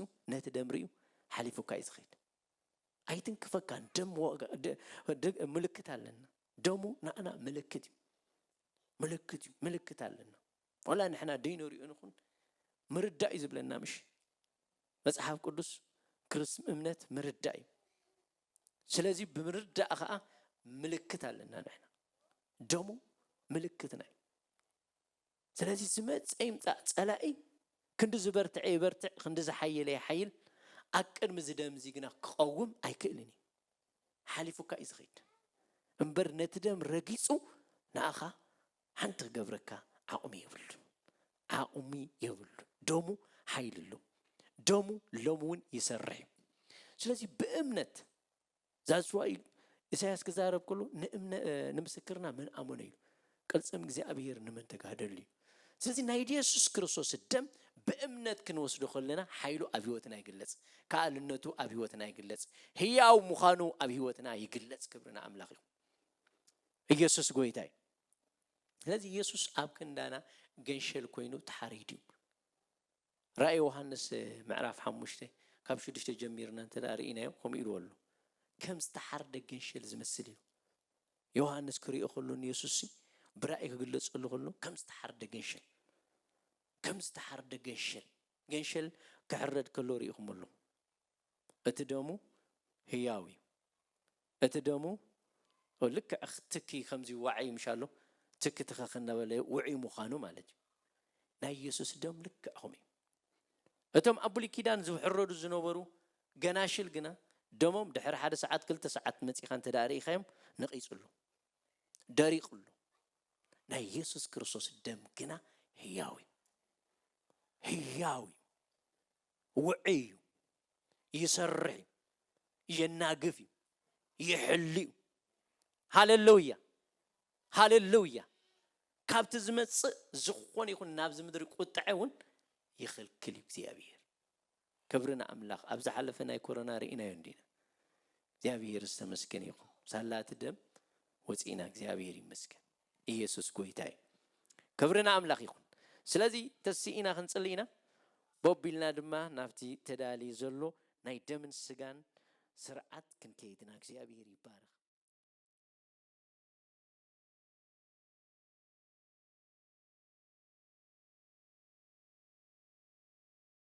መፅዩ ነቲ ደምሪኡ ሓሊፉካ ይዝኸድ ኣይትንክፈካ ደም ምልክት ኣለና ደሙ ንኣና ምልክት ኣለና ወላ ንሕና ደይኖሪኡ ንኹን ምርዳእ እዩ ዝብለና ምሽ መጽሓፍ ቅዱስ ክርስም እምነት ምርዳእ እዩ ስለዚ ብምርዳእ ከዓ ምልክት ኣለና ንሕና ደሙ ምልክትና እዩ ስለዚ ዝመፀ ይምፃእ ፀላኢ ክንዲ ዝበርትዕ ይበርትዕ ክንዲ ዝሓየለ ይሓይል ኣቅድሚ ዝደም እዚ ግና ክቐውም ኣይክእልን እዩ ሓሊፉካ እዩ ዝኸይድ እምበር ነቲ ደም ረጊፁ ንኣኻ ሓንቲ ክገብረካ ዓቕሚ የብሉ ደሙ ሓይልሉ ደሙ ሎም እውን ይሰርሕ ስለዚ ብእምነት ዛስዋይ ኢሳያስ ክዛረብ ከሎ ንምስክርና ምን ኣመነ እዩ ቅልጽም እግዚኣብሔር ንመን ተጋደሉ እዩ ስለዚ ናይ ኢየሱስ ክርስቶስ ደም በእምነት ክንወስዶ ከለና ኃይሉ ኣብ ህይወትና ይግለጽ ከአልነቱ ኣብ ህይወትና ይግለጽ ህያው ሙኻኑ ኣብ ህይወትና ይግለጽ ክብርና አምላኽ ይሁን ኢየሱስ ጎይታይ ስለዚህ ኢየሱስ ኣብ ክንዳና ገንሸል ኮይኑ ተሓሪድ እዩ ራእይ ዮሐንስ ምዕራፍ 5 ካብ 6 ጀሚርና ተዳሪኢናዮ ከም ኢሉ ኣሎ ከም ዝተሓርደ ገንሸል ዝመስል እዩ ዮሐንስ ክሪኦ ከሎ ኢየሱስ ብራእይ ክግለጽሉ ከሎ ከም ዝተሓርደ ገንሸል ክሕረድ ከሎ ሪኢኹም ኣሎ እቲ ደሙ ህያው እዩ እቲ ደሙ ልክ እኽትኪ ከምዚ ዋዕይ ምሻሎ ትክትኸ ከነበለ ውዕይ ምዃኑ ማለት እዩ ናይ ኢየሱስ ደም ልክ ኣኹም እዩ እቶም ኣቡሊ ኪዳን ዝሕረዱ ዝነበሩ ገናሽል ግና ደሞም ድሕሪ 1 ሰዓት 2 ሰዓት መፂኻ ተዳሪኢኻዮም ነቂጹሉ ደሪቁሉ ናይ ኢየሱስ ክርስቶስ ደም ግና ህያው ውዕይ ይሰርሕ የናግፍ ይሕልዩ ሃሌሉያ ካብቲ ዝመጽእ ዝኾነ ይኹን ናብ ዝምድሪ ቁጣዕውን ይኽልክል እግዚአብሔር ክብርና አምላኽ ኣብ ዝሓለፈ ናይ ኮሮና ርኢናዮ እንዲና እግዚአብሔር ዝተመስገነ ይኹን ሳላት ደም ወፂና እግዚአብሔር ይመስገን ኢየሱስ ጎይታይ ክብርና አምላኽ ይኹን ስለዚ ተስኢና ክንጽልይና ቦቢልና ድማ ናፍቲ ተዳሊ ዘሎ ናይ ደምን ስጋን ስርዓት ክንከይድና እግዚአብሔር ይባረክ